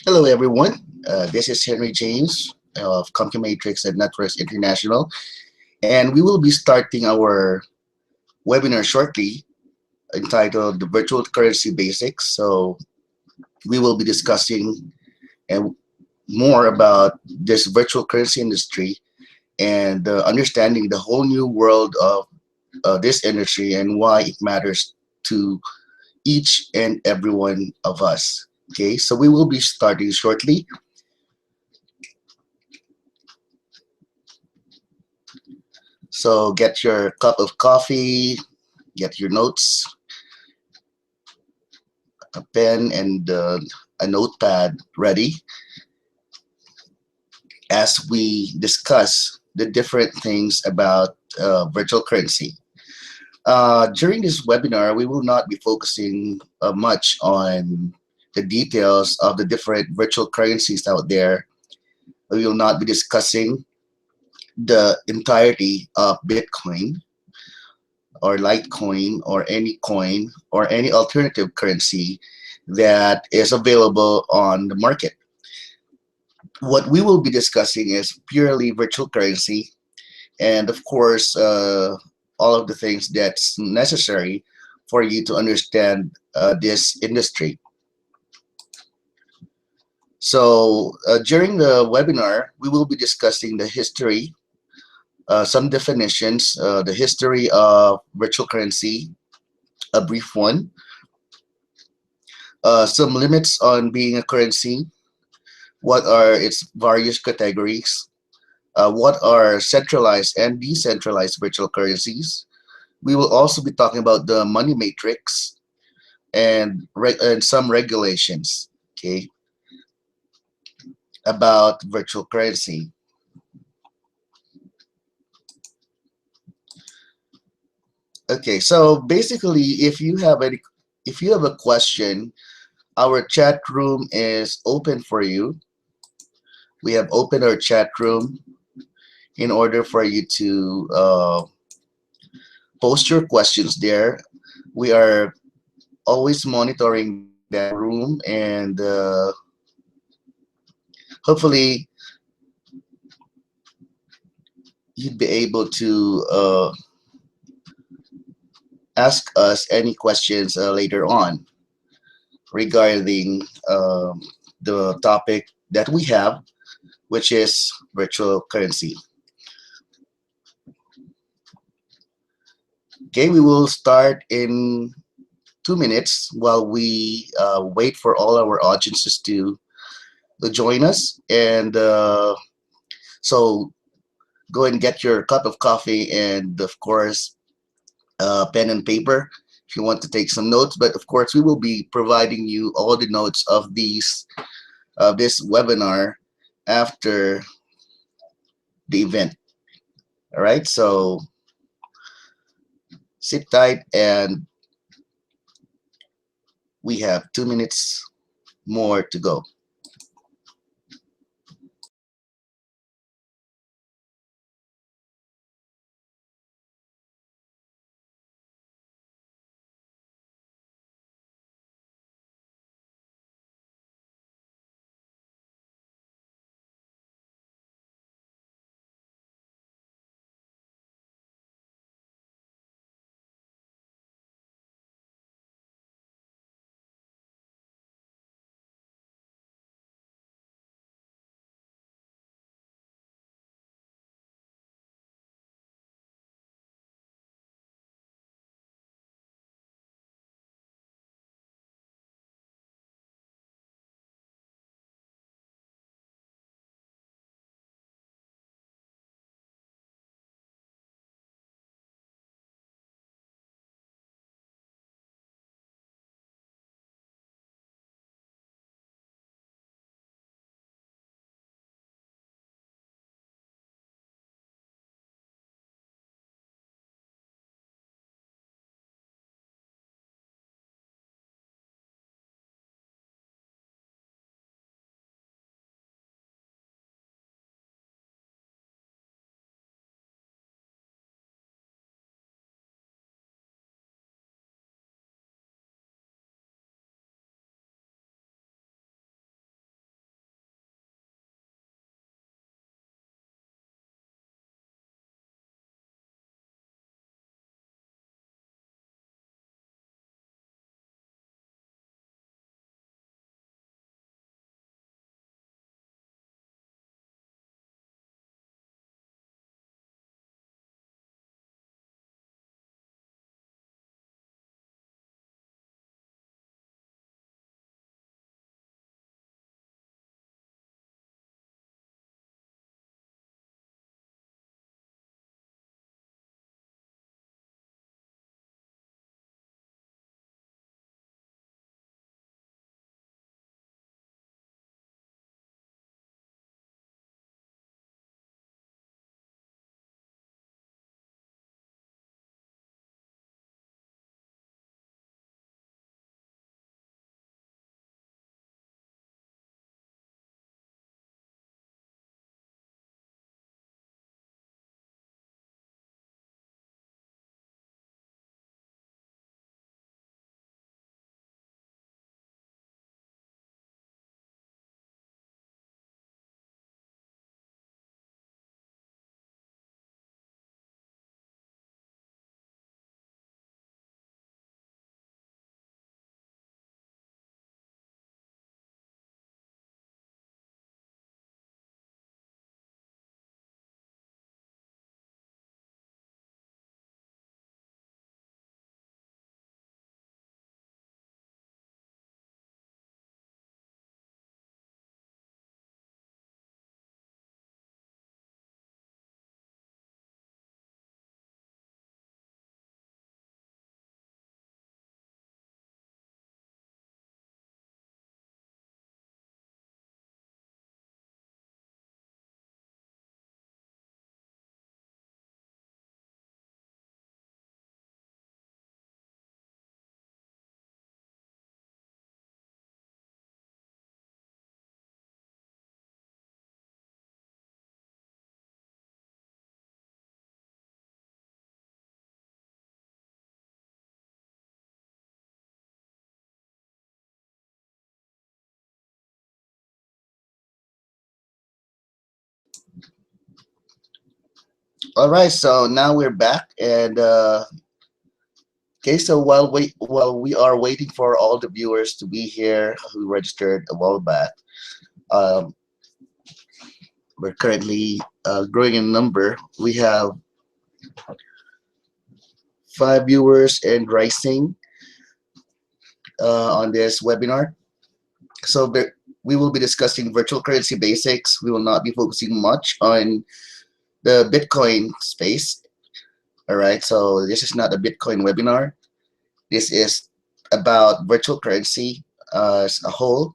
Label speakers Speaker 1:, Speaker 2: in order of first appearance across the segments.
Speaker 1: Hello, everyone. This is Henry James of Compumatrix and Networks International, and we will be starting our webinar shortly entitled The Virtual Currency Basics. So we will be discussing more about this virtual currency industry and understanding the whole new world of this industry and why it matters to each and every one of us. Okay, so we will be starting shortly. So get your cup of coffee, get your notes, a pen, and a notepad ready as we discuss the different things about virtual currency. During this webinar, we will not be focusing much on the details of the different virtual currencies out there. We will not be discussing the entirety of Bitcoin or Litecoin or any coin or any alternative currency that is available on the market. What we will be discussing is purely virtual currency and of course all of the things that's necessary for you to understand this industry. So during the webinar, we will be discussing the history, some definitions, the history of virtual currency, a brief one, some limits on being a currency, what are its various categories, what are centralized and decentralized virtual currencies. We will also be talking about the money matrix and some regulations, okay, about virtual currency. Okay, so basically, if you have a question, our chat room is open for you. We have opened our chat room in order for you to post your questions there. We are always monitoring that room, and hopefully you'd be able to ask us any questions later on regarding the topic that we have, which is virtual currency. Okay, we will start in 2 minutes while we wait for all our audiences to join us. And so go and get your cup of coffee and, of course, pen and paper if you want to take some notes. But of course, we will be providing you all the notes of this webinar after the event. All right, so sit tight, and we have 2 minutes more to go. All right, so now we're back, and okay. So while we are waiting for all the viewers to be here who registered a while back, um, we're currently growing in number. We have 5 viewers and rising on this webinar. So we will be discussing virtual currency basics. We will not be focusing much on the Bitcoin space. All right, so this is not a Bitcoin webinar. This is about virtual currency as a whole,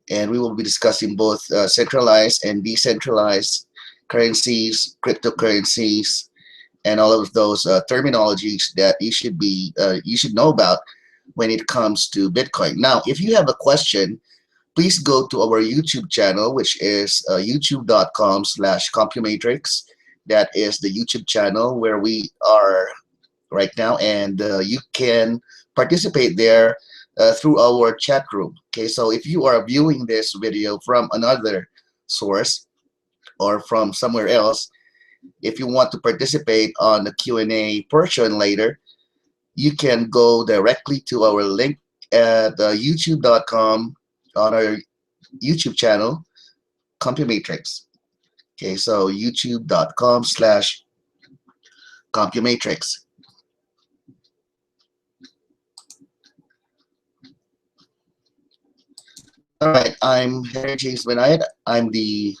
Speaker 1: and we will be discussing both centralized and decentralized currencies, cryptocurrencies, and all of those terminologies that you should know about when it comes to Bitcoin. Now, if you have a question, please go to our YouTube channel, which is youtube.com/Compumatrix. That is the YouTube channel where we are right now, and you can participate there through our chat room. Okay, so if you are viewing this video from another source or from somewhere else, if you want to participate on the Q&A portion later, you can go directly to our link at youtube.com on our YouTube channel, Compumatrix. Okay, so youtube.com/Compumatrix. All right, I'm Henry James Benayat. I'm the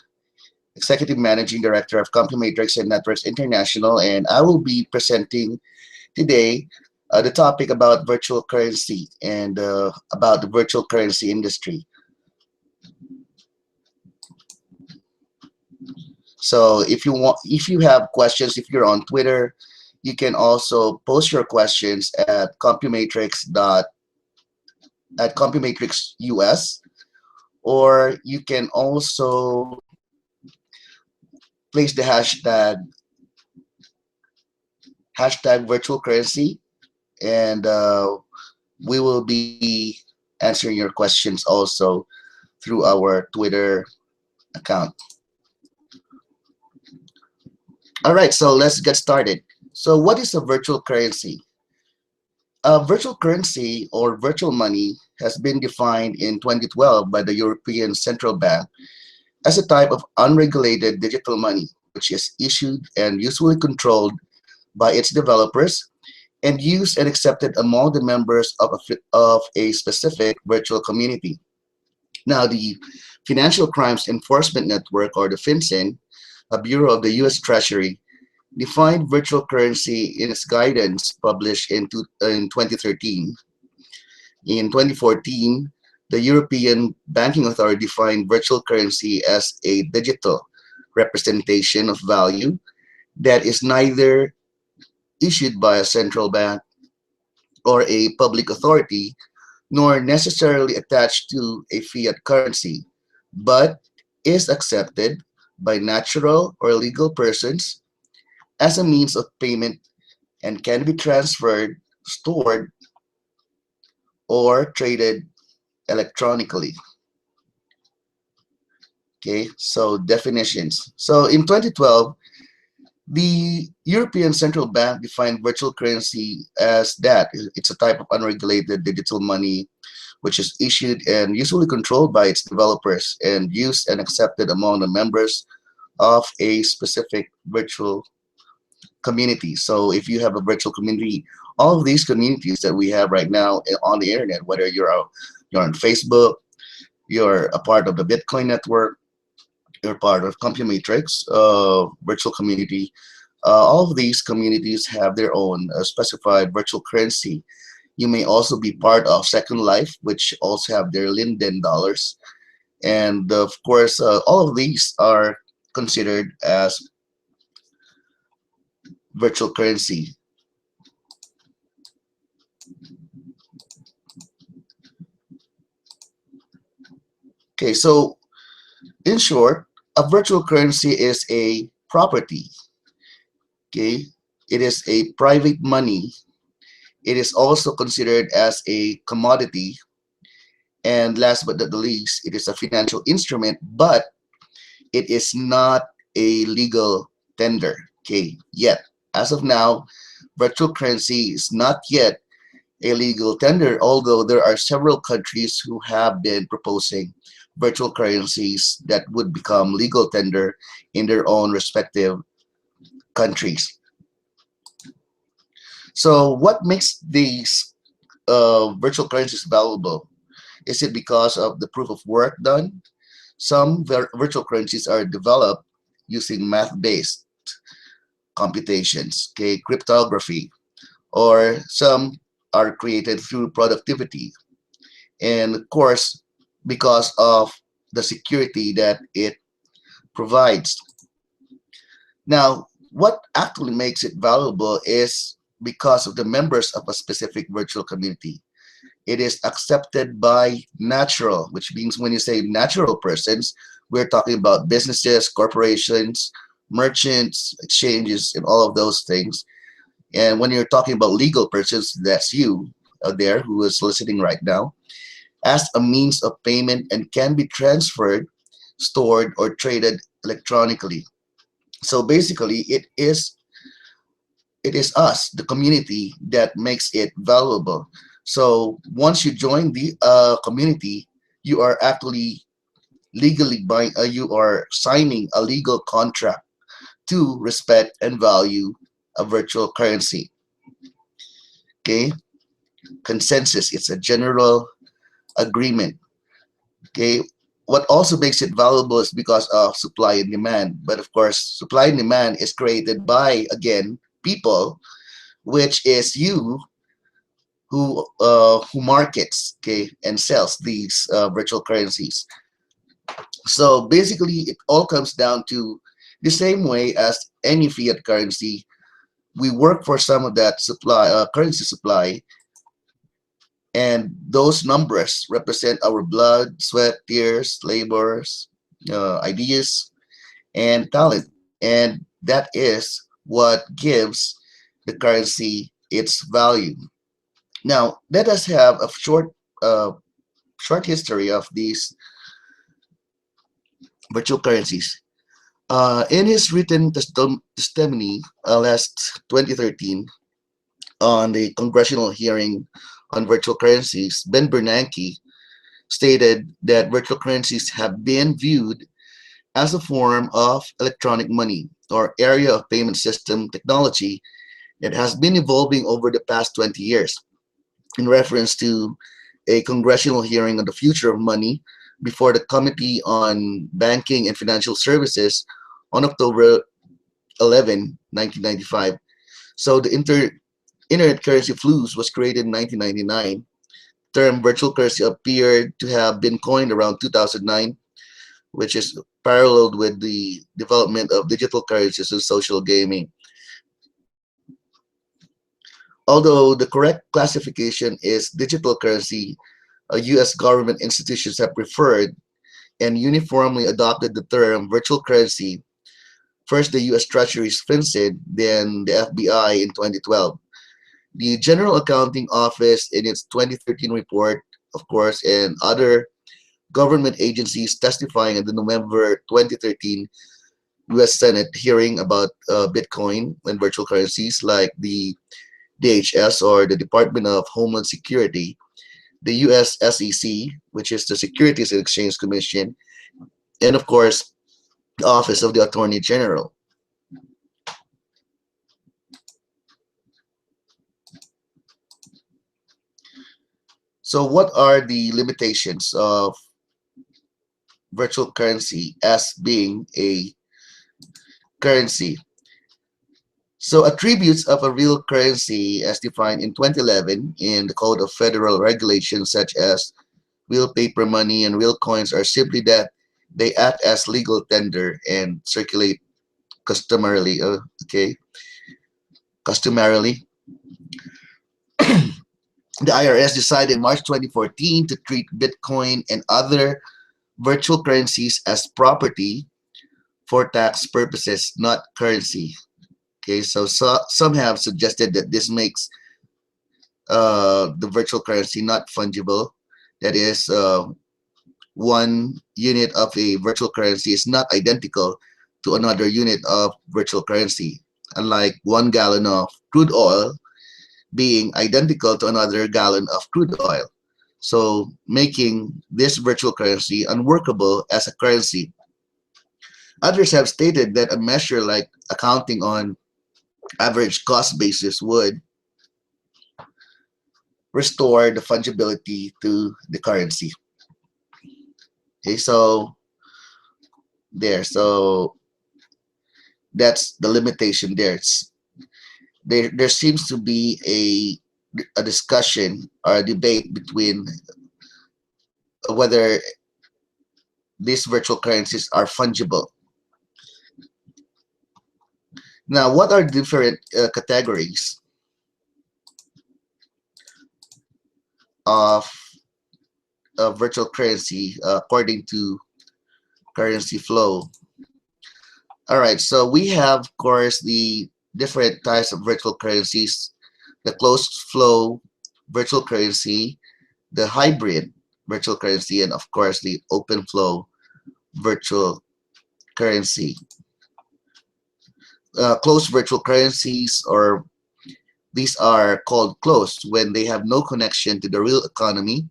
Speaker 1: Executive Managing Director of Compumatrix and Networks International, and I will be presenting today the topic about virtual currency and about the virtual currency industry. So if you have questions, if you're on Twitter, you can also post your questions at Compumatrix US, or you can also place the hashtag virtual currency, and we will be answering your questions also through our Twitter account. All right, so let's get started. So what is a virtual currency? A virtual currency or virtual money has been defined in 2012 by the European Central Bank as a type of unregulated digital money, which is issued and usually controlled by its developers and used and accepted among the members of a specific virtual community. Now, the Financial Crimes Enforcement Network, or the FinCEN, a bureau of the U.S. Treasury, defined virtual currency in its guidance published in 2013. In 2014, the European Banking Authority defined virtual currency as a digital representation of value that is neither issued by a central bank or a public authority, nor necessarily attached to a fiat currency, but is accepted by natural or legal persons as a means of payment and can be transferred, stored, or traded electronically. Okay, so definitions. So in 2012, the European Central Bank defined virtual currency as that. It's a type of unregulated digital money which is issued and usually controlled by its developers and used and accepted among the members of a specific virtual community. So if you have a virtual community, all of these communities that we have right now on the internet, whether you're on Facebook, you're a part of the Bitcoin network, you're part of Compumatrix virtual community, all of these communities have their own specified virtual currency. You may also be part of Second Life, which also have their Linden dollars. And of course, all of these are considered as virtual currency. Okay, so in short, a virtual currency is a property. Okay, it is a private money. It is also considered as a commodity. And last but not the least, it is a financial instrument, but it is not a legal tender. Okay, yet as of now, virtual currency is not yet a legal tender, although there are several countries who have been proposing virtual currencies that would become legal tender in their own respective countries. So, what makes these virtual currencies valuable? Is it because of the proof of work done? Some virtual currencies are developed using math-based computations, okay, cryptography, or some are created through productivity. And of course, because of the security that it provides. Now, what actually makes it valuable is because of the members of a specific virtual community. It is accepted by natural, which means when you say natural persons, we're talking about businesses, corporations, merchants, exchanges, and all of those things. And when you're talking about legal persons, that's you out there who is listening right now, as a means of payment and can be transferred, stored, or traded electronically. So basically, it is us, the community, that makes it valuable. So once you join the community, you are actually legally buying, you are signing a legal contract to respect and value a virtual currency. Okay, consensus. It's a general agreement. Okay, what also makes it valuable is because of supply and demand. But of course, supply and demand is created by, again, people, which is you who markets, okay, and sells these virtual currencies. So basically, it all comes down to the same way as any fiat currency. We work for some of that supply, currency supply, and those numbers represent our blood, sweat, tears, labors, ideas, and talent. And that is what gives the currency its value. Now, let us have a short history of these virtual currencies. In his written testimony last 2013 on the congressional hearing on virtual currencies, Ben Bernanke stated that virtual currencies have been viewed as a form of electronic money or area of payment system technology that has been evolving over the past 20 years, in reference to a congressional hearing on the future of money before the Committee on Banking and Financial Services on October 11, 1995. So the Internet currency flus was created in 1999. Term virtual currency appeared to have been coined around 2009, which is paralleled with the development of digital currencies and social gaming. Although the correct classification is digital currency, US government institutions have preferred and uniformly adopted the term virtual currency. First, the US Treasury's FinCEN, then the FBI in 2012. The General Accounting Office in its 2013 report, of course, and other government agencies testifying at the November 2013 US Senate hearing about Bitcoin and virtual currencies, like the DHS, or the Department of Homeland Security, the US SEC, which is the Securities and Exchange Commission, and of course, the Office of the Attorney General. So what are the limitations of virtual currency as being a currency? So attributes of a real currency as defined in 2011 in the Code of Federal Regulations, such as real paper money and real coins, are simply that they act as legal tender and circulate customarily. Okay, customarily. The IRS decided in March 2014 to treat Bitcoin and other virtual currencies as property for tax purposes, not currency. Okay, so some have suggested that this makes the virtual currency not fungible. That is, one unit of a virtual currency is not identical to another unit of virtual currency, unlike 1 gallon of crude oil being identical to another gallon of crude oil, so making this virtual currency unworkable as a currency. Others have stated that a measure like accounting on average cost basis would restore the fungibility to the currency. Okay, so that's the limitation there. There seems to be a discussion or a debate between whether these virtual currencies are fungible. Now, what are different categories of virtual currency according to currency flow? All right, so we have, of course, the different types of virtual currencies: the closed flow virtual currency, the hybrid virtual currency, and of course the open flow virtual currency. Closed virtual currencies, or these are called closed when they have no connection to the real economy,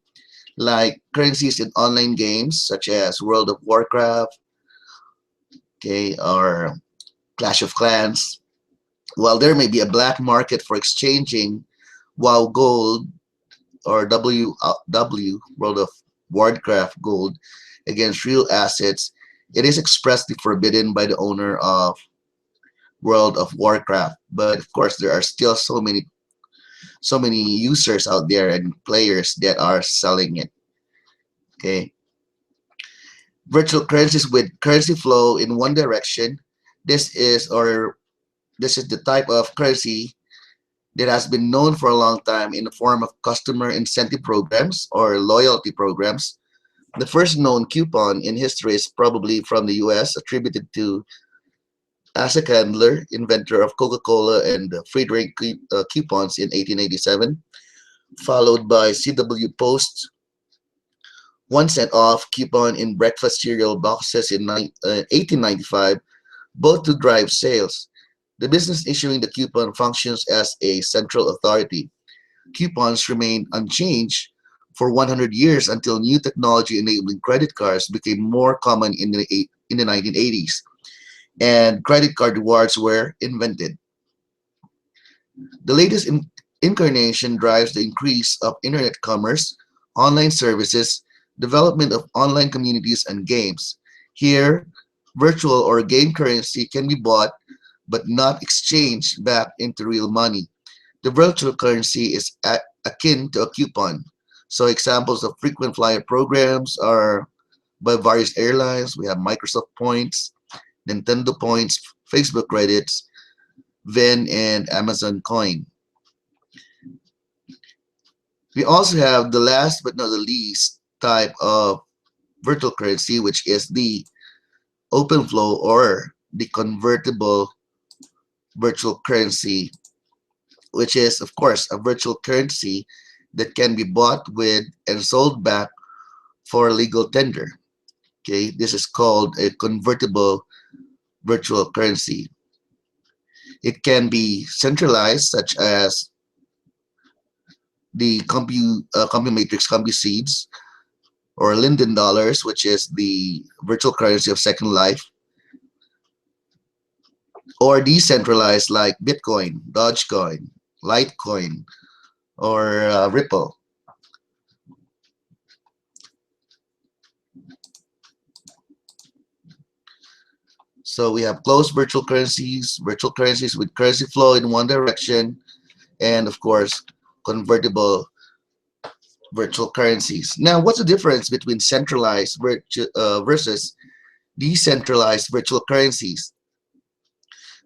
Speaker 1: like currencies in online games such as World of Warcraft, okay, or Clash of Clans. While there may be a black market for exchanging WoW gold or World of Warcraft gold against real assets, it is expressly forbidden by the owner of World of Warcraft. But of course, there are still so many users out there and players that are selling it. Okay, virtual currencies with currency flow in one direction. This is the type of currency that has been known for a long time in the form of customer incentive programs or loyalty programs. The first known coupon in history is probably from the US, attributed to Asa Candler, inventor of Coca-Cola and free drink coupons in 1887, followed by C.W. Post's 1 cent off coupon in breakfast cereal boxes in 1895, both to drive sales. The business issuing the coupon functions as a central authority. Coupons remained unchanged for 100 years until new technology enabling credit cards became more common in the 1980s, and credit card rewards were invented. The latest incarnation drives the increase of internet commerce, online services, development of online communities, and games. Here, virtual or game currency can be bought but not exchanged back into real money. The virtual currency is akin to a coupon. So examples of frequent flyer programs are by various airlines. We have Microsoft Points, Nintendo Points, Facebook Credits, Vin, and Amazon Coin. We also have the last but not the least type of virtual currency, which is the open flow or the convertible virtual currency, which is, of course, a virtual currency that can be bought with and sold back for legal tender. Okay, this is called a convertible virtual currency. It can be centralized, such as the CompuMatrix CompuSeeds, or Linden dollars, which is the virtual currency of Second Life, or decentralized like Bitcoin, Dogecoin, Litecoin, or Ripple. So we have closed virtual currencies with currency flow in one direction, and of course, convertible virtual currencies. Now, what's the difference between centralized versus decentralized virtual currencies?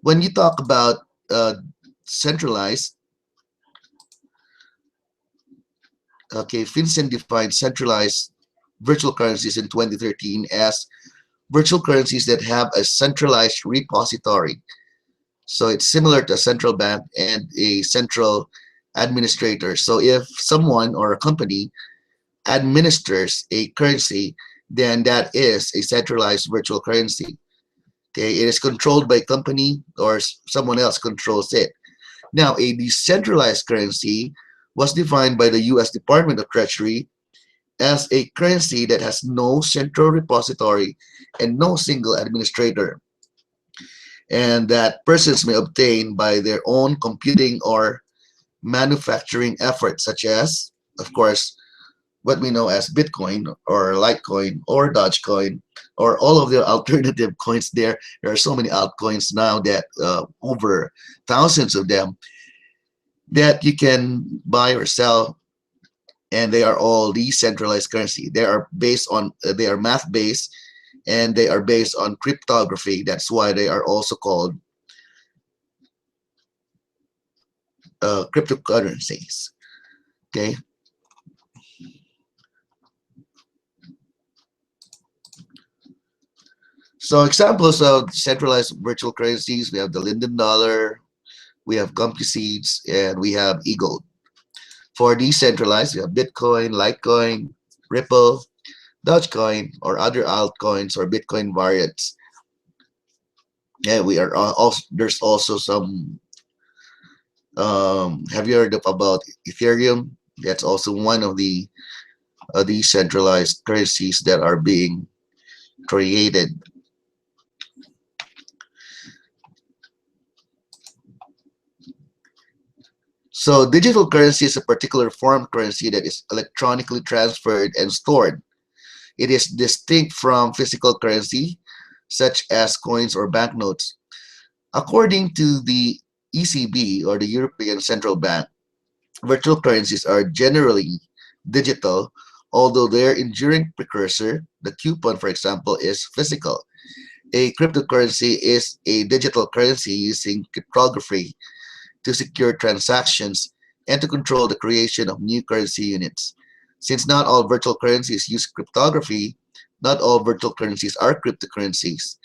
Speaker 1: When you talk about centralized, okay, FinCEN defined centralized virtual currencies in 2013 as virtual currencies that have a centralized repository. So it's similar to a central bank and a central administrator. So if someone or a company administers a currency, then that is a centralized virtual currency. Okay, it is controlled by a company or someone else controls it. Now, a decentralized currency was defined by the U.S. Department of Treasury as a currency that has no central repository and no single administrator, and that persons may obtain by their own computing or manufacturing efforts, such as, of course, what we know as Bitcoin or Litecoin or Dogecoin or all of the alternative coins there. There are so many altcoins now that over thousands of them that you can buy or sell, and they are all decentralized currency. They are based on they are math based, and they are based on cryptography. That's why they are also called cryptocurrencies. Okay, so examples of centralized virtual currencies: we have the Linden dollar, we have Compuseeds, and we have Eagle. For decentralized, we have Bitcoin, Litecoin, Ripple, Dogecoin, or other altcoins or Bitcoin variants. Yeah, we are also there's also some. Have you heard about Ethereum? That's also one of the decentralized currencies that are being created. So digital currency is a particular form of currency that is electronically transferred and stored. It is distinct from physical currency, such as coins or banknotes. According to the ECB, or the European Central Bank, virtual currencies are generally digital, although their enduring precursor, the coupon, for example, is physical. A cryptocurrency is a digital currency using cryptography to secure transactions and to control the creation of new currency units. Since not all virtual currencies use cryptography, not all virtual currencies are cryptocurrencies.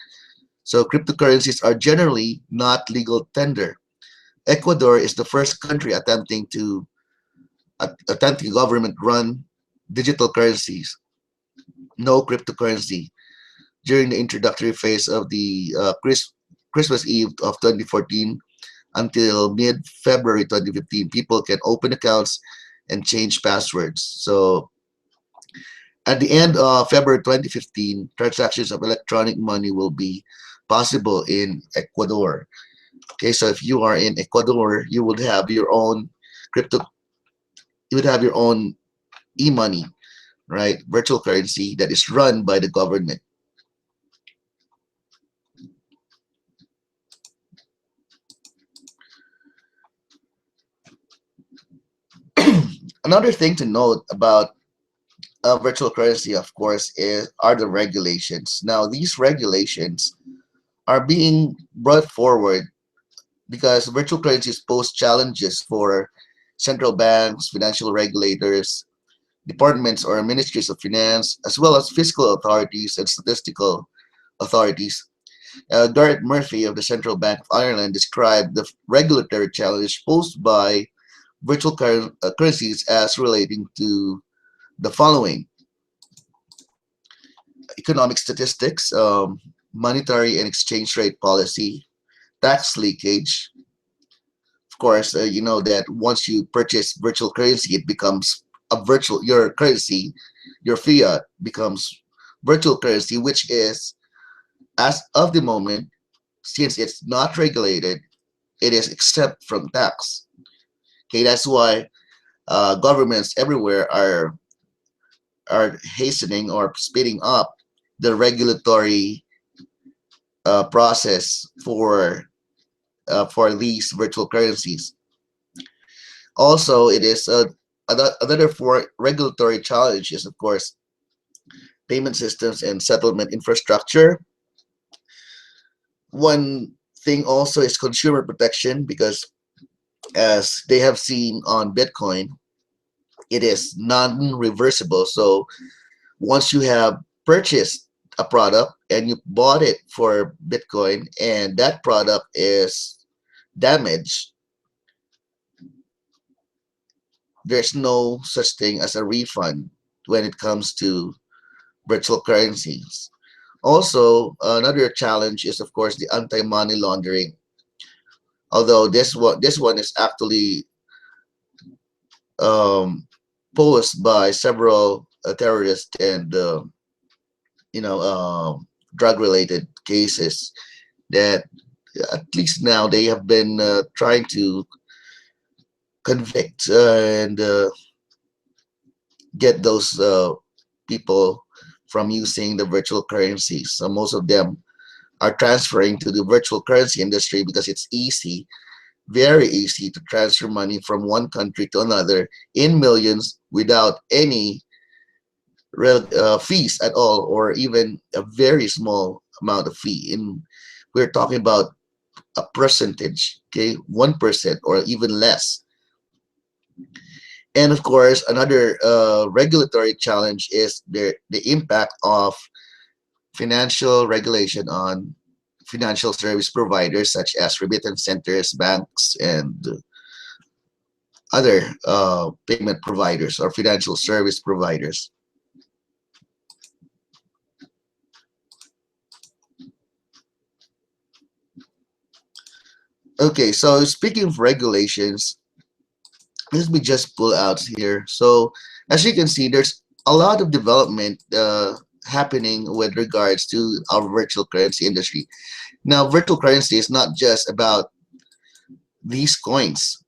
Speaker 1: So cryptocurrencies are generally not legal tender. Ecuador is the first country attempting government-run digital currencies, no cryptocurrency. During the introductory phase of the Christmas Eve of 2014 until mid-February 2015, people can open accounts and change passwords. So at the end of February 2015, transactions of electronic money will be possible in Ecuador. Okay, so if you are in Ecuador, you would have your own crypto, you would have your own e-money, right? Virtual currency that is run by the government. Another thing to note about virtual currency, of course, are the regulations. Now, these regulations are being brought forward because virtual currencies pose challenges for central banks, financial regulators, departments or ministries of finance, as well as fiscal authorities and statistical authorities. Garrett Murphy of the Central Bank of Ireland described the regulatory challenge posed by virtual currencies as relating to the following: economic statistics, monetary and exchange rate policy, tax leakage. Of course, you know that once you purchase virtual currency, it becomes your currency, your fiat becomes virtual currency, which is, as of the moment, since it's not regulated, it is exempt from tax. Okay, that's why governments everywhere are hastening or speeding up the regulatory process for these virtual currencies. Also, it is another for regulatory challenge is, of course, payment systems and settlement infrastructure. One thing also is consumer protection, because as they have seen on Bitcoin, it is non-reversible. So once you have purchased a product and you bought it for Bitcoin and that product is damaged, there's no such thing as a refund when it comes to virtual currencies. Also, another challenge is of course the anti-money laundering. Although this one is actually um, posed by several terrorists and drug-related cases that at least now they have been trying to convict and get those people from using the virtual currencies. So most of them are transferring to the virtual currency industry because it's easy, very easy to transfer money from one country to another in millions without any fees at all, or even a very small amount of fee. In we're talking about a percentage, okay, 1% or even less. And of course, another regulatory challenge is the impact of financial regulation on financial service providers such as remittance centers, banks, and other payment providers or financial service providers. Okay, so speaking of regulations, let me just pull out here. So as you can see, there's a lot of development happening with regards to our virtual currency industry. Now, virtual currency is not just about these coins.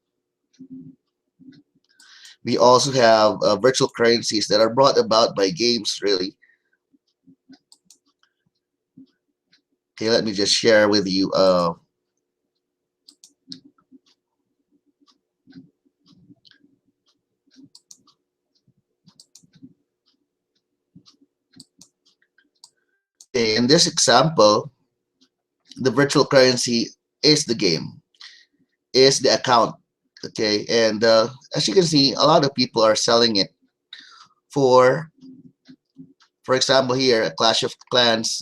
Speaker 1: We also have virtual currencies that are brought about by games, really. Okay, let me just share with you. Okay, in this example, the virtual currency is the game, is the account. Okay, and as you can see, a lot of people are selling it for example, here a Clash of Clans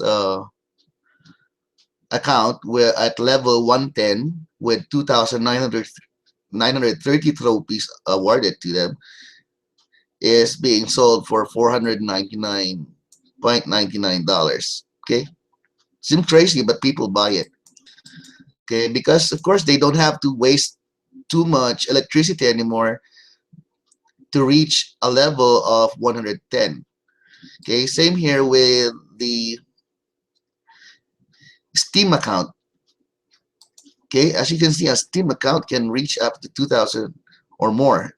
Speaker 1: account where at level 110 with 2,930 trophies awarded to them is being sold for $499.99. Okay, seems crazy, but people buy it. Okay, because of course they don't have to waste too much electricity anymore to reach a level of 110. Okay, same here with the Steam account. Okay, as you can see, a Steam account can reach up to 2,000 or more.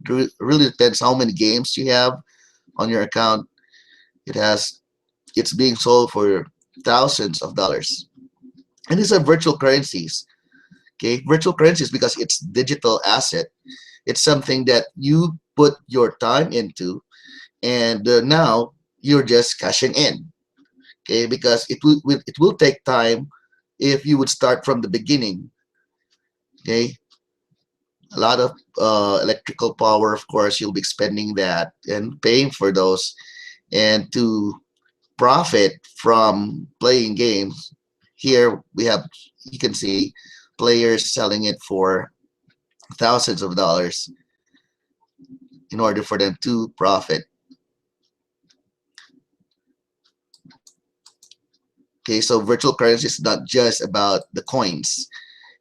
Speaker 1: It really depends how many games you have on your account. It's being sold for thousands of dollars. And these are virtual currencies. Okay, virtual currencies because it's digital asset. It's something that you put your time into, and now you're just cashing in. Okay, because it will take time if you would start from the beginning. Okay, a lot of electrical power, of course, you'll be spending that and paying for those, and to profit from playing games. Here we have, you can see players selling it for thousands of dollars in order for them to profit. Okay, so virtual currency is not just about the coins.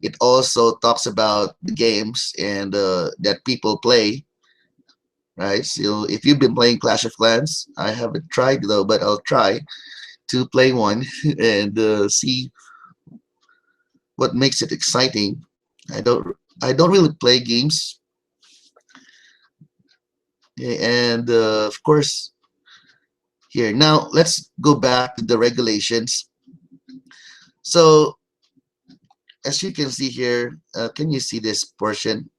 Speaker 1: It also talks about the games and that people play, right? So if you've been playing Clash of Clans, I haven't tried though, but I'll try to play one and see what makes it exciting. I don't I don't really play games, and of course here now let's go back to the regulations. So as you can see here, can you see this portion?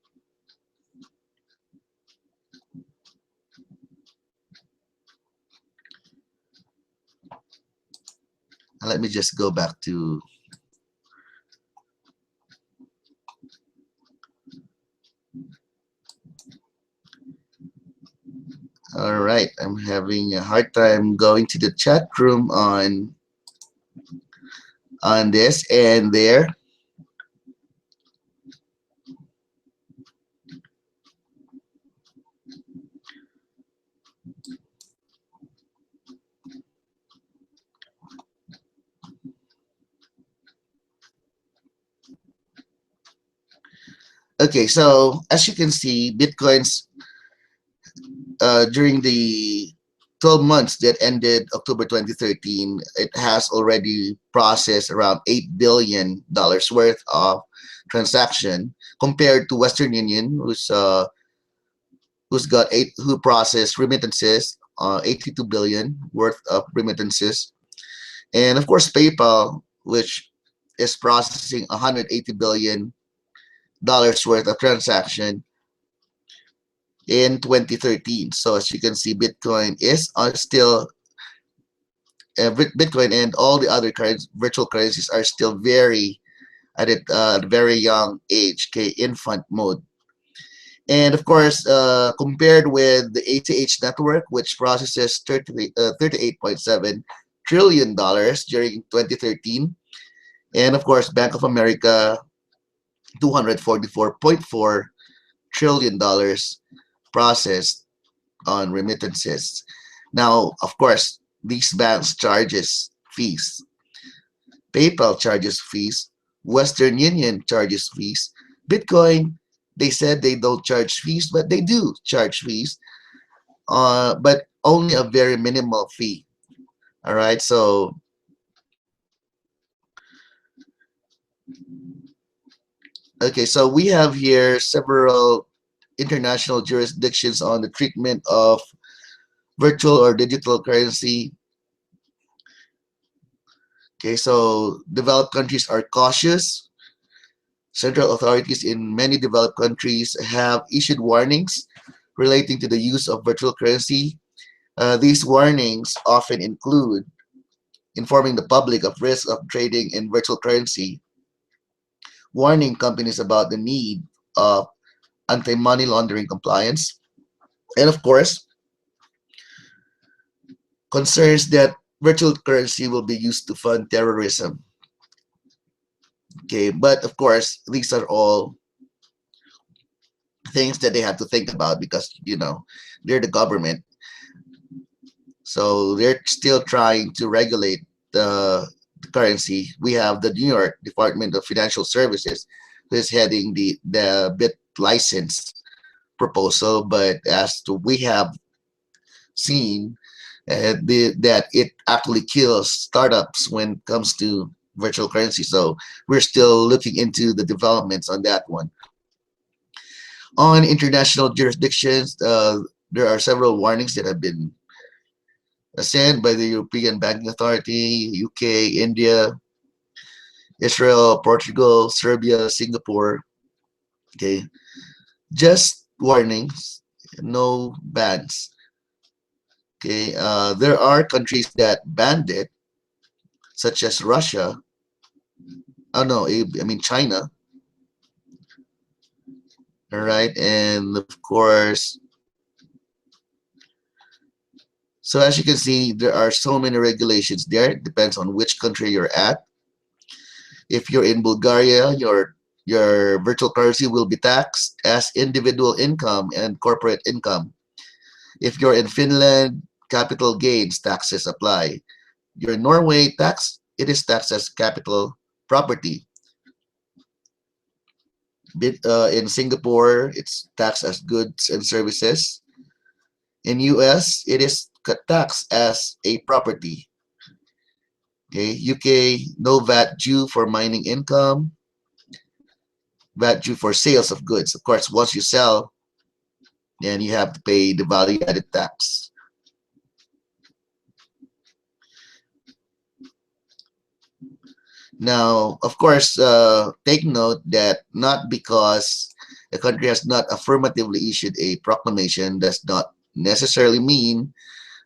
Speaker 1: Let me just go back to all right. I'm having a hard time going to the chat room on this and there. Okay, so as you can see, Bitcoin's during the 12 months that ended October 2013, it has already processed around $8 billion worth of transaction compared to Western Union, who processed remittances, 82 billion worth of remittances, and of course PayPal, which is processing 180 billion dollars worth of transaction in 2013. So as you can see, Bitcoin is still Bitcoin and all the other virtual currencies are still very at a very young age, okay, infant mode. And of course, compared with the ACH network, which processes 38.7 trillion dollars during 2013, and of course, Bank of America, 244.4 trillion dollars processed on remittances. Now, of course, these banks charges fees. PayPal charges fees. Western Union charges fees. Bitcoin, they said they don't charge fees, but they do charge fees. But only a very minimal fee. All right. So, okay. So we have here several international jurisdictions on the treatment of virtual or digital currency. Okay. So developed countries are cautious. Central authorities in many developed countries have issued warnings relating to the use of virtual currency. These warnings often include informing the public of risk of trading in virtual currency, warning companies about the need of anti-money laundering compliance, and of course, concerns that virtual currency will be used to fund terrorism. Okay, but of course, these are all things that they have to think about because they're the government, so they're still trying to regulate the currency. We have the New York Department of Financial Services who is heading the bit license proposal, but as to we have seen that it actually kills startups when it comes to virtual currency. So we're still looking into the developments on that one. On international jurisdictions, there are several warnings that have been sent by the European Banking Authority, UK, India, Israel, Portugal, Serbia, Singapore. Okay, just warnings, no bans. Okay, there are countries that banned it, such as Russia. Oh no, I mean China. All right, and of course, so as you can see, there are so many regulations there. It depends on which country you're at. If you're in Bulgaria, your virtual currency will be taxed as individual income and corporate income. If you're in Finland, capital gains taxes apply. You're in Norway, it is taxed as capital property. In Singapore, it's taxed as goods and services. In US, it is taxed as a property. Okay, UK, no VAT due for mining income, VAT due for sales of goods. Of course, once you sell, then you have to pay the value-added tax. Now, of course, take note that not because a country has not affirmatively issued a proclamation does not necessarily mean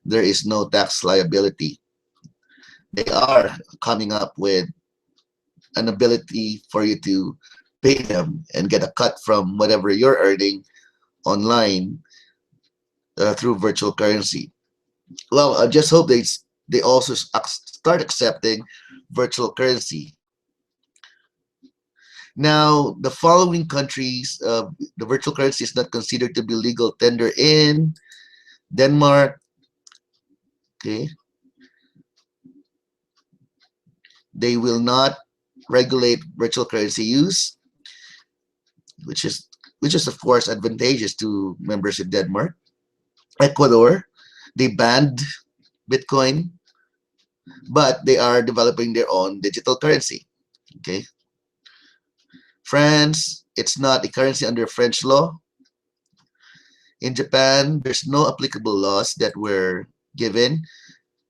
Speaker 1: there is no tax liability. They are coming up with an ability for you to pay them and get a cut from whatever you're earning online through virtual currency. Well, I just hope they also start accepting virtual currency. Now, the following countries, the virtual currency is not considered to be legal tender in Denmark. Okay, they will not regulate virtual currency use. which is of course advantageous to members in Denmark. Ecuador, they banned Bitcoin, but they are developing their own digital currency. Okay. France, it's not a currency under French law. In Japan, there's no applicable laws that were given.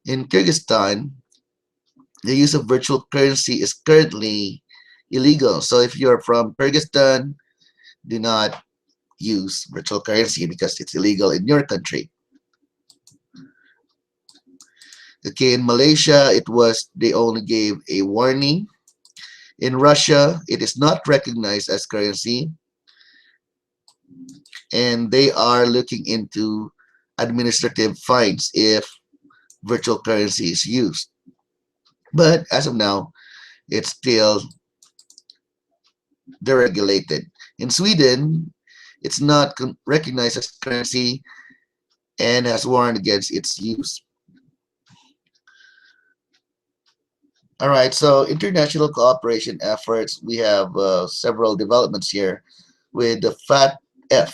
Speaker 1: In Kyrgyzstan, the use of virtual currency is currently illegal. So if you're from Kyrgyzstan, do not use virtual currency because it's illegal in your country. Okay, in Malaysia, they only gave a warning. In Russia, it is not recognized as currency, and they are looking into administrative fines if virtual currency is used. But as of now, it's still deregulated. In Sweden, it's not recognized as currency and has warned against its use. All right, so international cooperation efforts, we have several developments here with the FATF,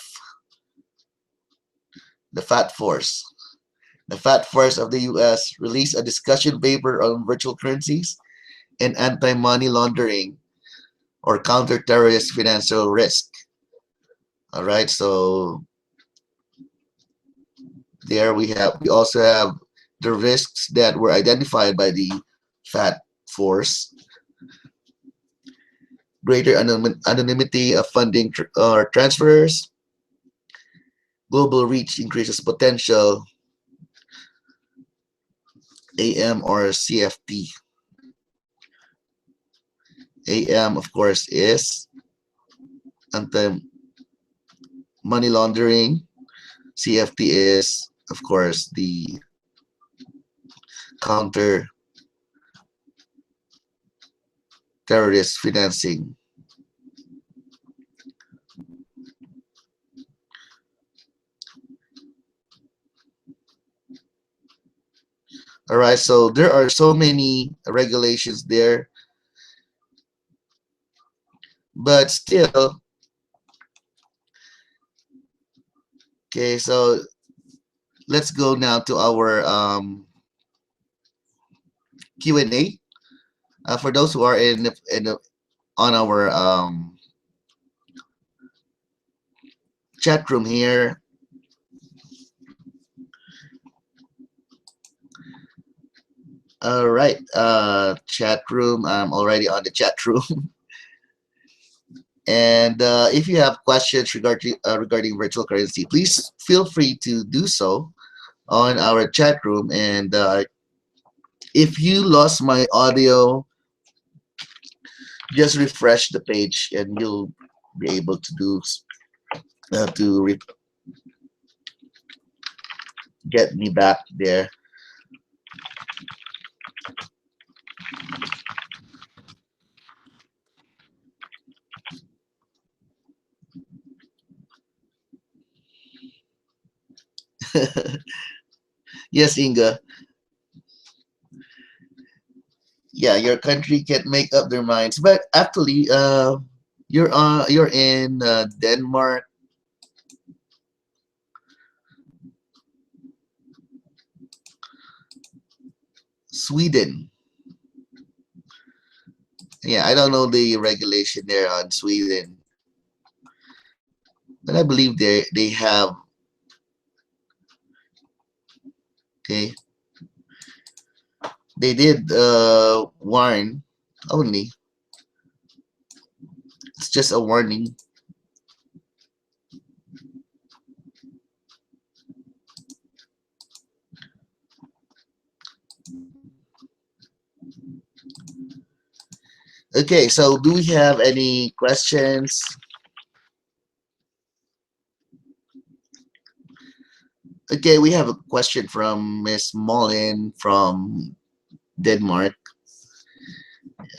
Speaker 1: the FAT Force. The FAT Force of the US released a discussion paper on virtual currencies and anti-money laundering or counter-terrorist financial risk. All right, so there we also have the risks that were identified by the FAT Force. Greater anonymity of funding or transfers. Global reach increases potential. AM or CFT. AM, of course, is anti-money laundering. CFT is, of course, the counter terrorist financing. All right, so there are so many regulations there, but still, okay, so let's go now to our Q&A. For those who are on our chat room here, all right, chat room, I'm already on the chat room. And if you have questions regarding virtual currency, please feel free to do so on our chat room. And if you lost my audio, just refresh the page and you'll be able to do get me back there. Yes, Inga. Yeah, your country can make up their minds, but actually, you're in Denmark, Sweden. Yeah, I don't know the regulation there on Sweden, but I believe they have. Okay, they did warn only. It's just a warning. Okay, so do we have any questions? Okay, we have a question from Miss Molin from Denmark.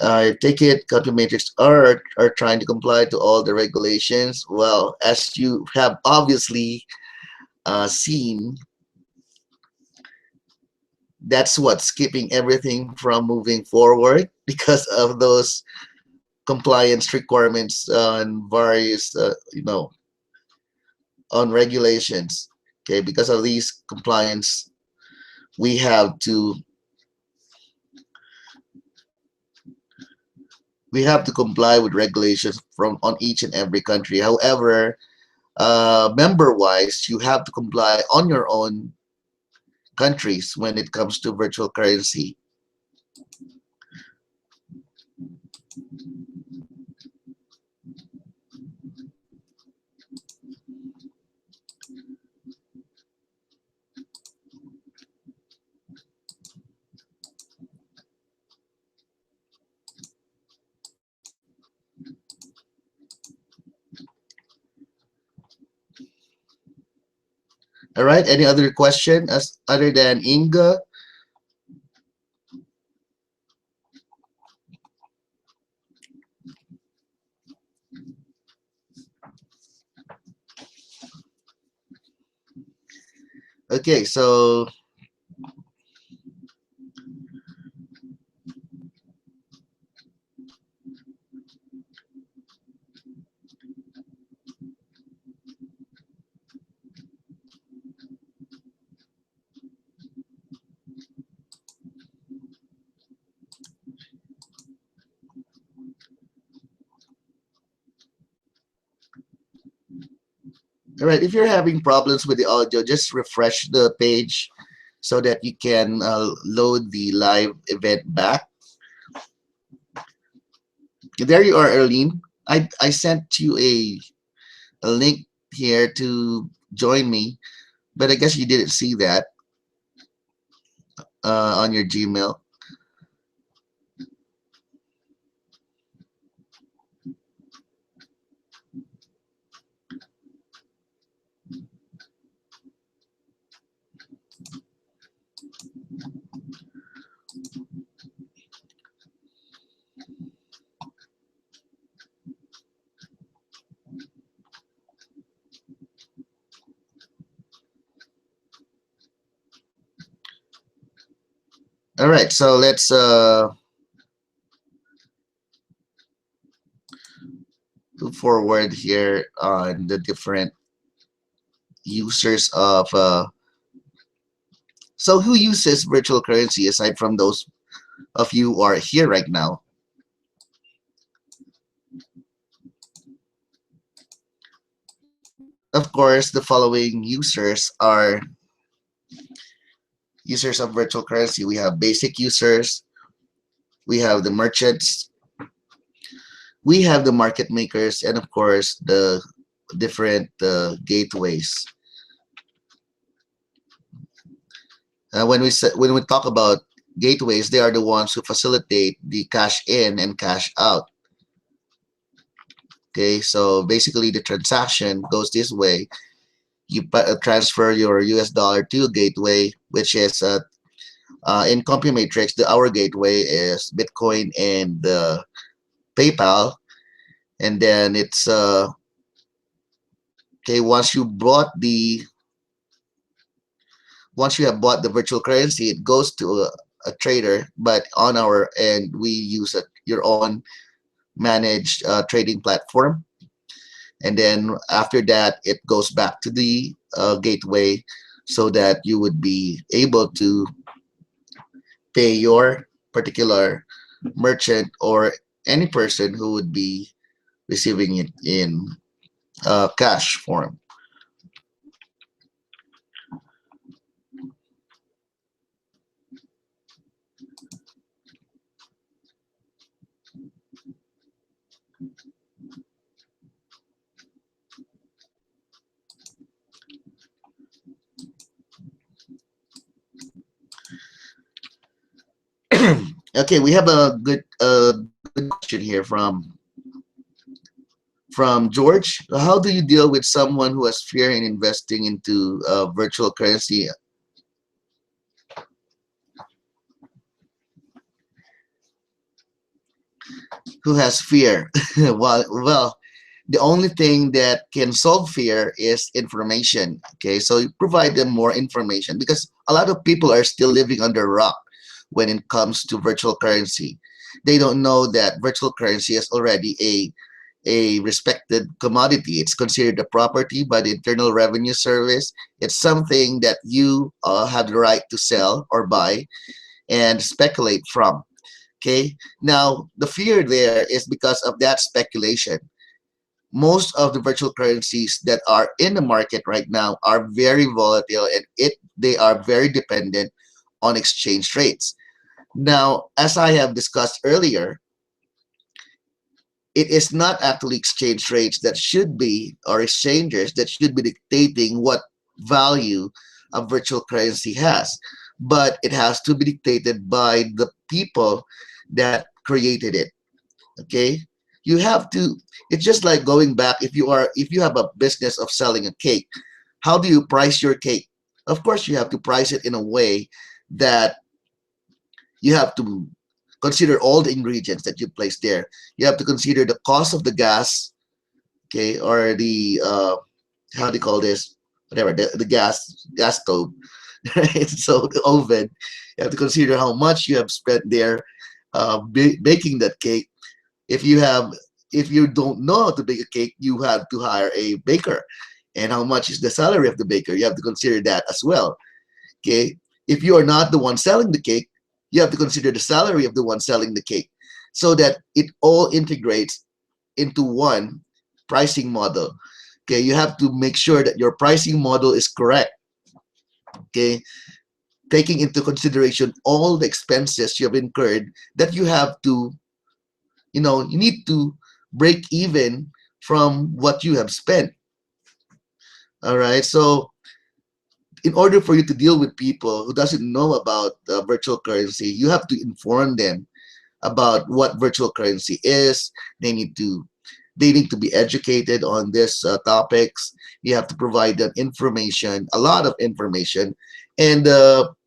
Speaker 1: I take it country matrix are trying to comply to all the regulations. Well, as you have obviously seen, that's what's keeping everything from moving forward because of those compliance requirements on various, on regulations. Okay, because of these compliance, we have to comply with regulations from on each and every country. However, member wise, you have to comply on your own countries when it comes to virtual currency. All right, any other question as other than Inga? Okay, so all right, if you're having problems with the audio, just refresh the page so that you can load the live event back. There you are, Erlene. I sent you a link here to join me, but I guess you didn't see that on your Gmail. All right, so let's move forward here on the different users of. So who uses virtual currency aside from those of you who are here right now? Of course, the following users are users of virtual currency. We have basic users, we have the merchants, we have the market makers, and of course the different gateways. When we talk about gateways, they are the ones who facilitate the cash in and cash out. Okay, so basically the transaction goes this way. You transfer your US dollar to a gateway, which is in CompuMatrix, the our gateway is Bitcoin and PayPal, and then it's okay. Once you have bought the virtual currency, it goes to a trader. But on our end, we use your own managed trading platform, and then after that, it goes back to the gateway, so that you would be able to pay your particular merchant or any person who would be receiving it in cash form. Okay, we have a good question here from George. How do you deal with someone who has fear in investing into virtual currency? Who has fear? Well, the only thing that can solve fear is information. Okay, so you provide them more information, because a lot of people are still living under a rock when it comes to virtual currency. They don't know that virtual currency is already a respected commodity. It's considered a property by the Internal Revenue Service. It's something that you have the right to sell or buy and speculate from. Okay. Now, the fear there is because of that speculation. Most of the virtual currencies that are in the market right now are very volatile, and they are very dependent on exchange rates. Now, as I have discussed earlier, it is not actually exchange rates that should be, or exchanges that should be dictating what value a virtual currency has, but it has to be dictated by the people that created it. Okay, you have to, it's just like going back, if you have a business of selling a cake, how do you price your cake? Of course, you have to price it in a way that you have to consider all the ingredients that you place there. You have to consider the cost of the gas, okay, or the how do you call this, whatever, the gas stove, right? So the oven, you have to consider how much you have spent there baking that cake. If you have, if you don't know how to bake a cake, you have to hire a baker, and how much is the salary of the baker, you have to consider that as well. Okay, if you are not the one selling the cake, you have to consider the salary of the one selling the cake, so that it all integrates into one pricing model. Okay, you have to make sure that your pricing model is correct. Okay, taking into consideration all the expenses you have incurred, that you have to, you need to break even from what you have spent. All right, so in order for you to deal with people who doesn't know about virtual currency, you have to inform them about what virtual currency is. They need to be educated on this topics. You have to provide them information, a lot of information, and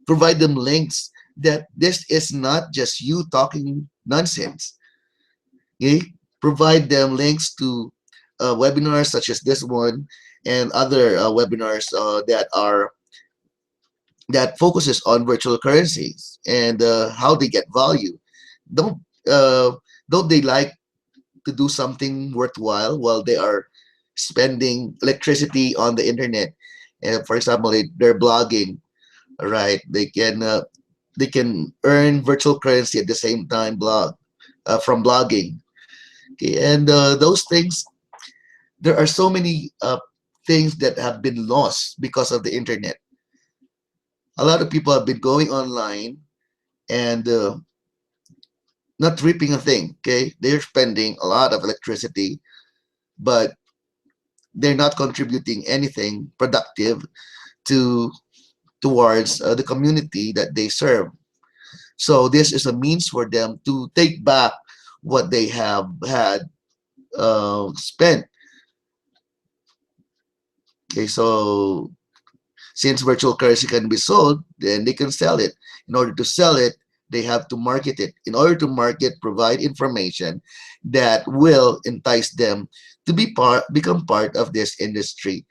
Speaker 1: provide them links that this is not just you talking nonsense. Okay? Provide them links to webinars such as this one, and other webinars that focuses on virtual currencies and how they get value. Don't uh, don't they like to do something worthwhile while they are spending electricity on the internet? And for example, they're blogging, right? They can earn virtual currency at the same time from blogging. Okay, and those things, there are so many things that have been lost because of the internet. A lot of people have been going online and not reaping a thing. Okay, they're spending a lot of electricity, but they're not contributing anything productive to towards the community that they serve. So this is a means for them to take back what they have had spent. Okay, so since virtual currency can be sold, then they can sell it. In order to sell it, they have to market it. In order to market, provide information that will entice them to become part of this industry.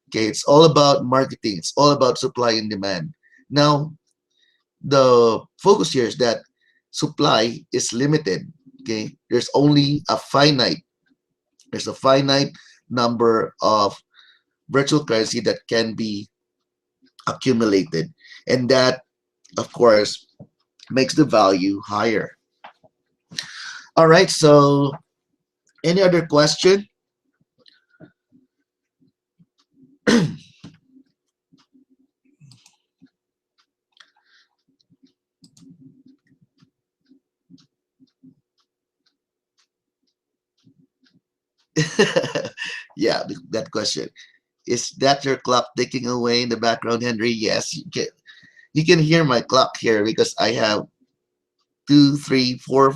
Speaker 1: Okay, it's all about marketing. It's all about supply and demand. Now, the focus here is that supply is limited. Okay, there's a finite number of virtual currency that can be accumulated, and that, of course, makes the value higher. All right, so any other question? Yeah, that question. Is that your clock ticking away in the background, Henry? Yes, you can hear my clock here because I have two, three, four,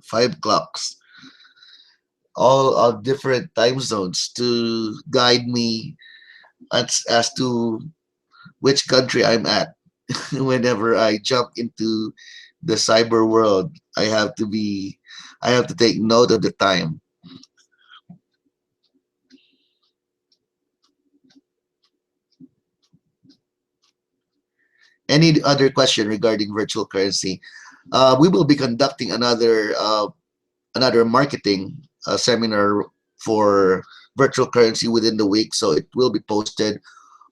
Speaker 1: five clocks, all of different time zones to guide me as to which country I'm at. Whenever I jump into the cyber world, I have to take note of the time. Any other question regarding virtual currency? We will be conducting another marketing seminar for virtual currency within the week, so it will be posted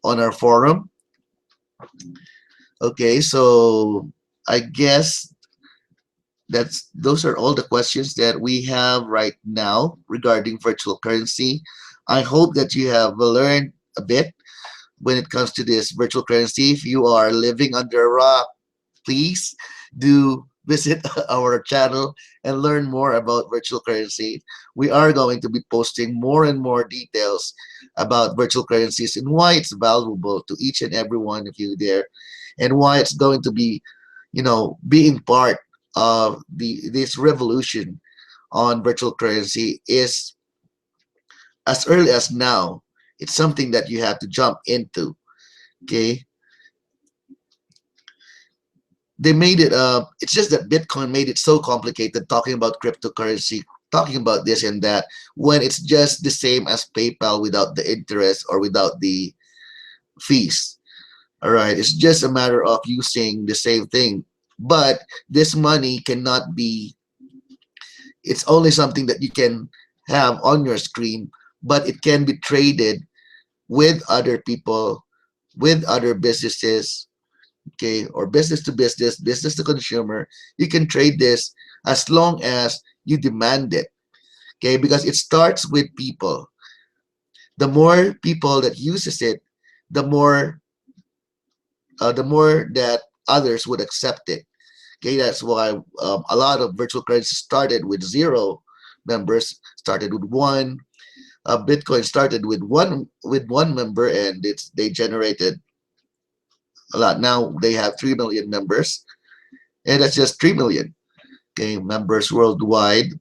Speaker 1: on our forum. Okay, so I guess those are all the questions that we have right now regarding virtual currency. I hope that you have learned a bit when it comes to this virtual currency. If you are living under a rock, please do visit our channel and learn more about virtual currency. We are going to be posting more and more details about virtual currencies and why it's valuable to each and every one of you there, and why it's going to be, being part of this revolution on virtual currency is as early as now. It's something that you have to jump into. Okay, they made it it's just that Bitcoin made it so complicated talking about cryptocurrency, talking about this and that, when it's just the same as PayPal without the interest or without the fees. All right, it's just a matter of using the same thing, but this money cannot be, it's only something that you can have on your screen, but it can be traded with other people, with other businesses, okay, or business to business, business to consumer. You can trade this as long as you demand it, okay, because it starts with people. The more people that uses it, the more that others would accept it. Okay, that's why a lot of virtual currency started with zero members, started with one. Bitcoin started with one member, and they generated a lot. Now they have 3 million members, and that's just 3 million. Okay, members worldwide.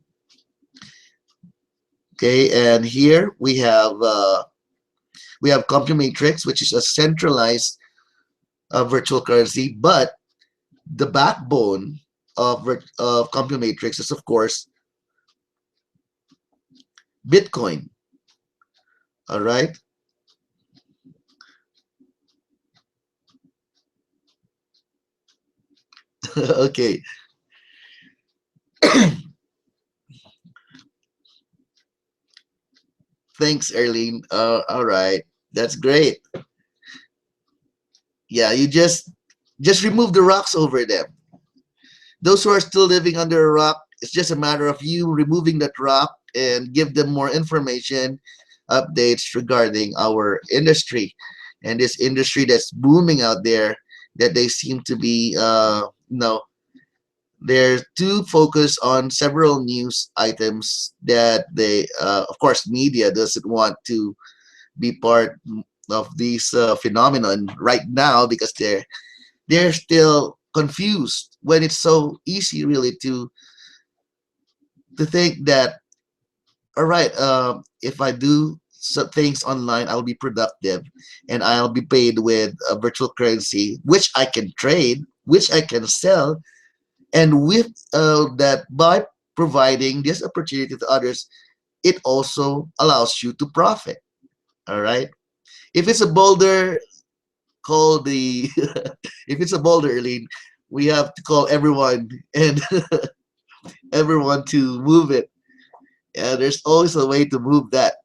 Speaker 1: Okay, and here we have CompuMatrix, which is a centralized virtual currency, but the backbone of CompuMatrix is of course Bitcoin. All right. Okay. Thanks, Erlene. All right. That's great. Yeah, you just remove the rocks over them. Those who are still living under a rock, it's just a matter of you removing that rock and give them more information, updates regarding our industry and this industry that's booming out there, that they seem to be they're too focused on several news items that they of course media doesn't want to be part of this phenomenon right now, because they're still confused when it's so easy really to think that, all right, if I do some things online, I'll be productive and I'll be paid with a virtual currency, which I can trade, which I can sell, and with that, by providing this opportunity to others, it also allows you to profit. All right. If it's a boulder, call the if it's a boulder, Eileen, we have to call everyone and everyone to move it. Yeah, there's always a way to move that.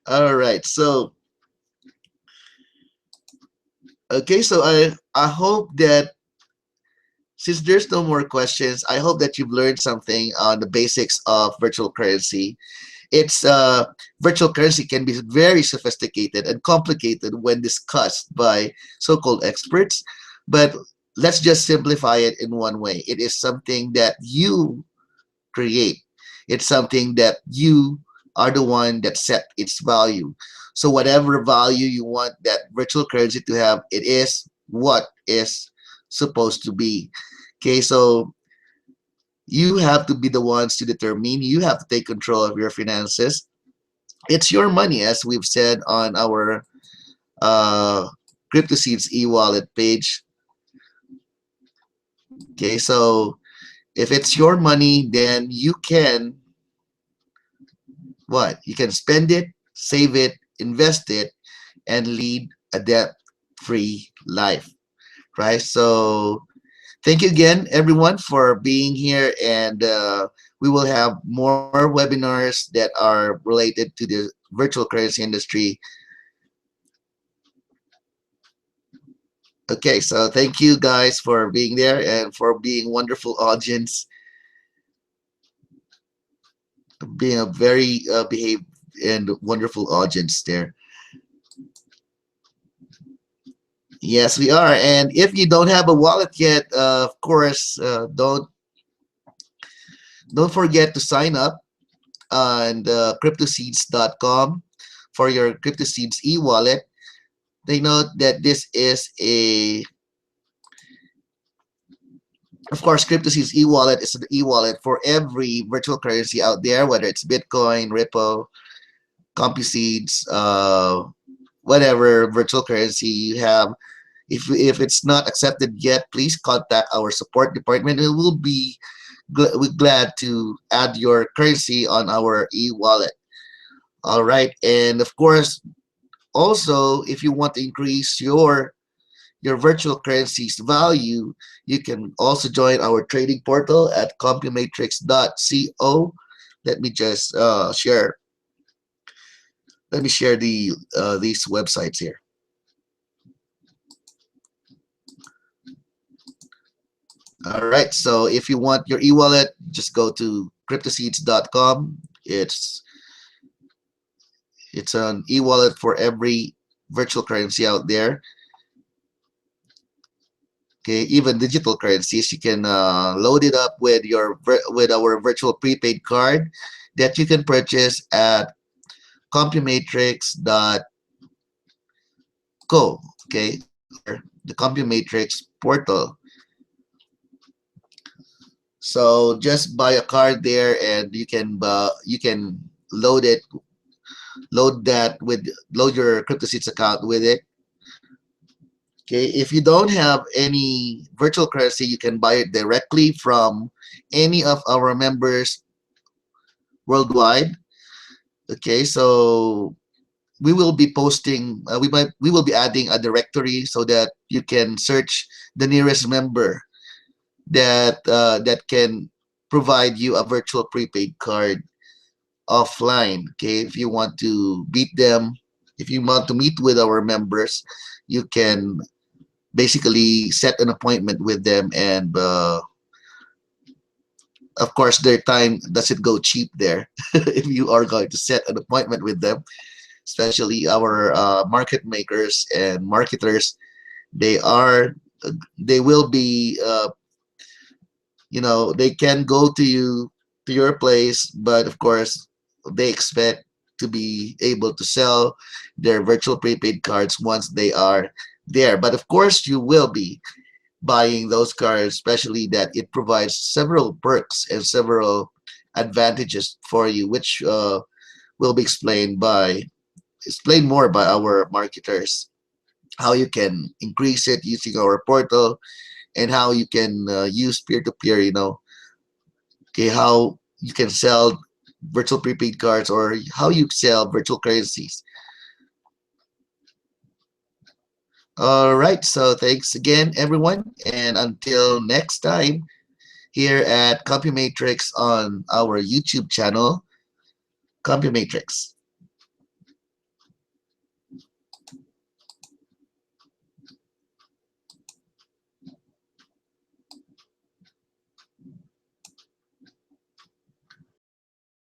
Speaker 1: All right. So okay, so I hope that since there's no more questions, I hope that you've learned something on the basics of virtual currency. It's virtual currency can be very sophisticated and complicated when discussed by so-called experts, but let's just simplify it in one way. It is something that you create. It's something that you are the one that set its value. So whatever value you want that virtual currency to have, it is what is supposed to be. Okay, so you have to be the ones to determine. You have to take control of your finances. It's your money, as we've said on our uh, CryptoSeeds e-wallet page. Okay, so if it's your money, then you can what? You can spend it, save it, invest it, and lead a debt-free life, right? So thank you again, everyone, for being here, and we will have more webinars that are related to the virtual currency industry. Okay, so thank you guys for being there and for being wonderful audience, being a very behaved and wonderful audience there. Yes, we are. And if you don't have a wallet yet, of course, don't forget to sign up on cryptoseeds.com for your CryptoSeeds e-wallet. Take note that this is of course, CryptoSeeds e-wallet is an e-wallet for every virtual currency out there, whether it's Bitcoin, Ripple, CompuSeeds, whatever virtual currency you have. If it's not accepted yet, please contact our support department. We will be we're glad to add your currency on our e-wallet. All right, and of course, also if you want to increase your virtual currency's value, you can also join our trading portal at compumatrix.co. Let me just share. Let me share these websites here. All right. So if you want your e-wallet, just go to cryptoseeds.com. It's an e-wallet for every virtual currency out there. Okay, even digital currencies, you can load it up with with our virtual prepaid card that you can purchase at compumatrix.co. Okay, or the CompuMatrix portal. So just buy a card there, and you can load it, load your CryptoSeeds account with it. Okay, if you don't have any virtual currency, you can buy it directly from any of our members worldwide. Okay, so we will be posting, we will be adding a directory so that you can search the nearest member that can provide you a virtual prepaid card offline. Okay, if you want to beat them, if you want to meet with our members, you can basically set an appointment with them, and of course their time doesn't go cheap there if you are going to set an appointment with them, especially our market makers and marketers. They are they will be they can go to your place, but of course they expect to be able to sell their virtual prepaid cards once they are there. But of course you will be buying those cards, especially that it provides several perks and several advantages for you, which will be explained more by our marketers, how you can increase it using our portal, and how you can use peer-to-peer, okay, how you can sell virtual prepaid cards, or how you sell virtual currencies. All right, so thanks again, everyone, and until next time here at CompuMatrix on our YouTube channel, CompuMatrix.